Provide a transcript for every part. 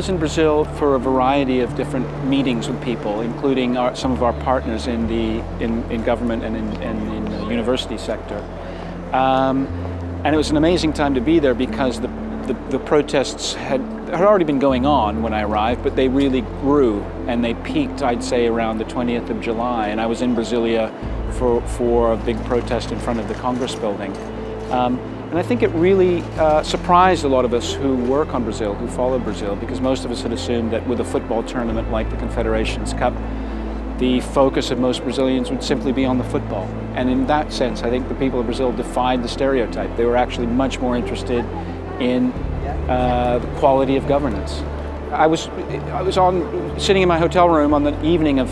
was in Brazil for a variety of different meetings with people, including some of our partners in government and in the university sector. And it was an amazing time to be there because the protests had already been going on when I arrived, but they really grew and they peaked, I'd say, around the 20th of July. And I was in Brasilia for a big protest in front of the Congress building. And I think it really surprised a lot of us who work on Brazil, who follow Brazil, because most of us had assumed that with a football tournament like the Confederations Cup, the focus of most Brazilians would simply be on the football. And in that sense, I think the people of Brazil defied the stereotype. They were actually much more interested in the quality of governance. I was sitting in my hotel room on the evening of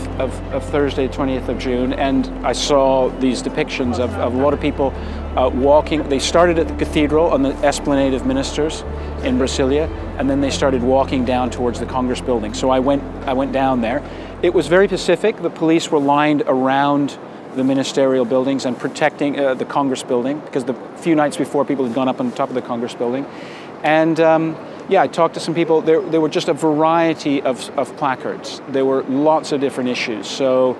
Thursday, 20th of June, and I saw these depictions of a lot of people walking. They started at the cathedral on the Esplanade of Ministers in Brasilia, and then they started walking down towards the Congress building. So I went down there. It was very pacific. The police were lined around the ministerial buildings and protecting the Congress building, because the few nights before people had gone up on top of the Congress building. And yeah, I talked to some people. There were just a variety of placards. There were lots of different issues. So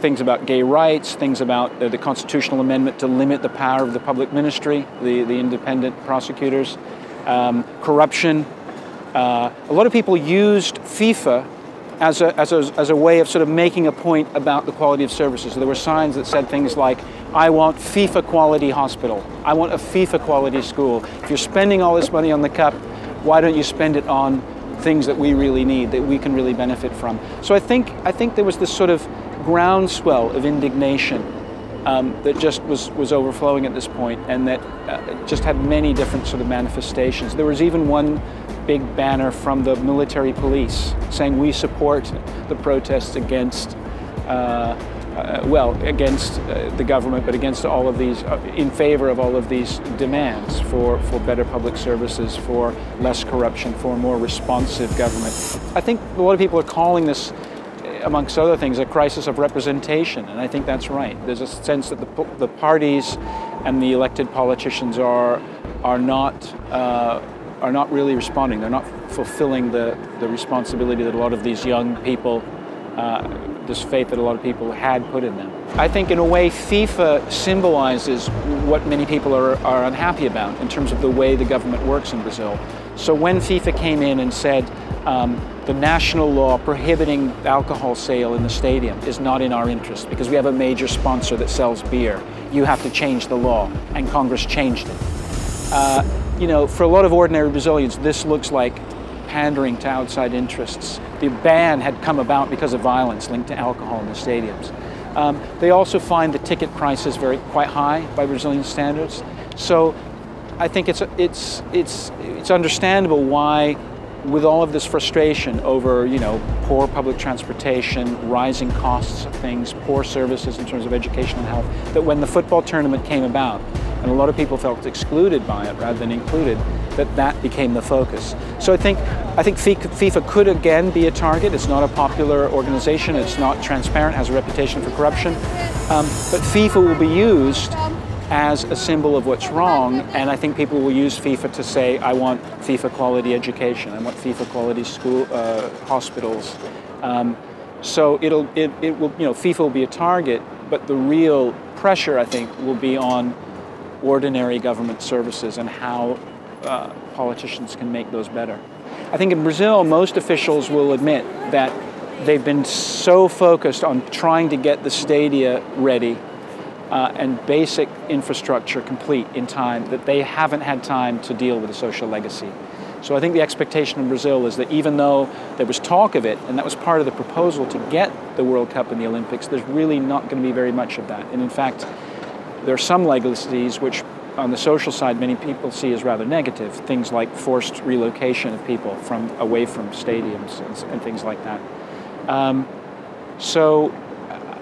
things about gay rights, things about the constitutional amendment to limit the power of the public ministry, the independent prosecutors, corruption. A lot of people used FIFA as a way of sort of making a point about the quality of services. So there were signs that said things like, I want FIFA quality hospital. I want a FIFA quality school. If you're spending all this money on the cup, why don't you spend it on things that we really need, that we can really benefit from? So I think there was this sort of groundswell of indignation that just was overflowing at this point, and that just had many different sort of manifestations. There was even one big banner from the military police saying we support the protests against against the government, but against all of these, in favor of all of these demands for better public services, for less corruption, for a more responsive government. I think a lot of people are calling this, amongst other things, a crisis of representation, and I think that's right. There's a sense that the parties and the elected politicians are not really responding. They're not fulfilling the responsibility that a lot of these young people, this faith that a lot of people had put in them. I think in a way FIFA symbolizes what many people are unhappy about in terms of the way the government works in Brazil. So when FIFA came in and said the national law prohibiting alcohol sale in the stadium is not in our interest because we have a major sponsor that sells beer, you have to change the law, and Congress changed it. You know, for a lot of ordinary Brazilians, this looks like pandering to outside interests. The ban had come about because of violence linked to alcohol in the stadiums. They also find the ticket prices quite high by Brazilian standards. So I think it's understandable why, with all of this frustration over, you know, poor public transportation, rising costs of things, poor services in terms of education and health, that when the football tournament came about, and a lot of people felt excluded by it rather than included, that became the focus. So I think FIFA could again be a target. It's not a popular organization, it's not transparent, has a reputation for corruption, but FIFA will be used as a symbol of what's wrong, and I think people will use FIFA to say, I want FIFA quality education, I want FIFA quality school, hospitals. So it will, you know, FIFA will be a target, but the real pressure, I think, will be on ordinary government services and how politicians can make those better. I think in Brazil, most officials will admit that they've been so focused on trying to get the stadia ready and basic infrastructure complete in time that they haven't had time to deal with the social legacy. So I think the expectation in Brazil is that even though there was talk of it, and that was part of the proposal to get the World Cup and the Olympics, there's really not going to be very much of that. And in fact, there are some legacies which, on the social side, many people see as rather negative. Things like forced relocation of people away from stadiums and things like that. So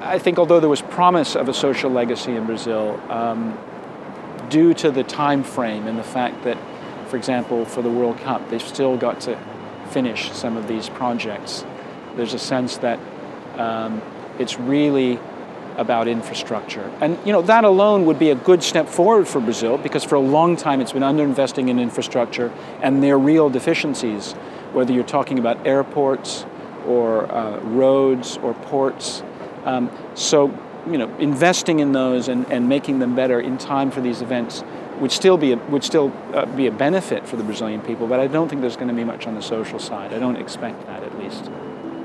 I think although there was promise of a social legacy in Brazil, due to the time frame and the fact that, for example, for the World Cup, they've still got to finish some of these projects, there's a sense that it's really about infrastructure. And that alone would be a good step forward for Brazil, because for a long time it's been underinvesting in infrastructure, and there are real deficiencies, whether you're talking about airports or roads or ports. So investing in those and making them better in time for these events would still be a benefit for the Brazilian people, but I don't think there's going to be much on the social side. I don't expect that, at least.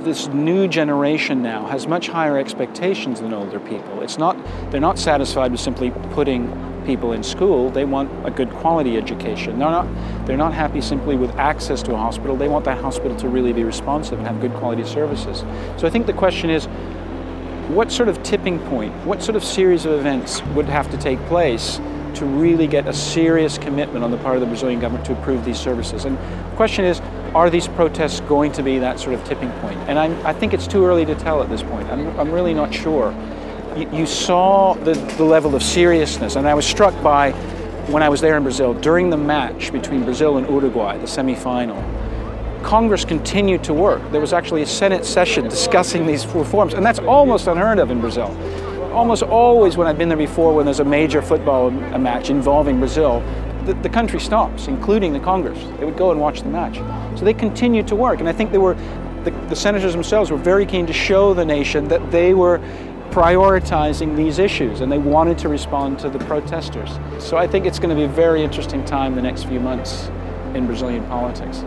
This new generation now has much higher expectations than older people. They're not satisfied with simply putting people in school. They want a good quality education. They're not happy simply with access to a hospital. They want that hospital to really be responsive and have good quality services. So I think the question is, what sort of tipping point, what sort of series of events would have to take place to really get a serious commitment on the part of the Brazilian government to improve these services? And the question is, are these protests going to be that sort of tipping point? And I think it's too early to tell at this point. I'm really not sure. You saw the level of seriousness, and I was struck by, when I was there in Brazil, during the match between Brazil and Uruguay, the semi-final, Congress continued to work. There was actually a Senate session discussing these reforms, and that's almost unheard of in Brazil. Almost always when I've been there before, when there's a major football match involving Brazil, the country stops, including the Congress. They would go and watch the match. So they continued to work, and I think the senators themselves were very keen to show the nation that they were prioritizing these issues, and they wanted to respond to the protesters. So I think it's going to be a very interesting time the next few months in Brazilian politics.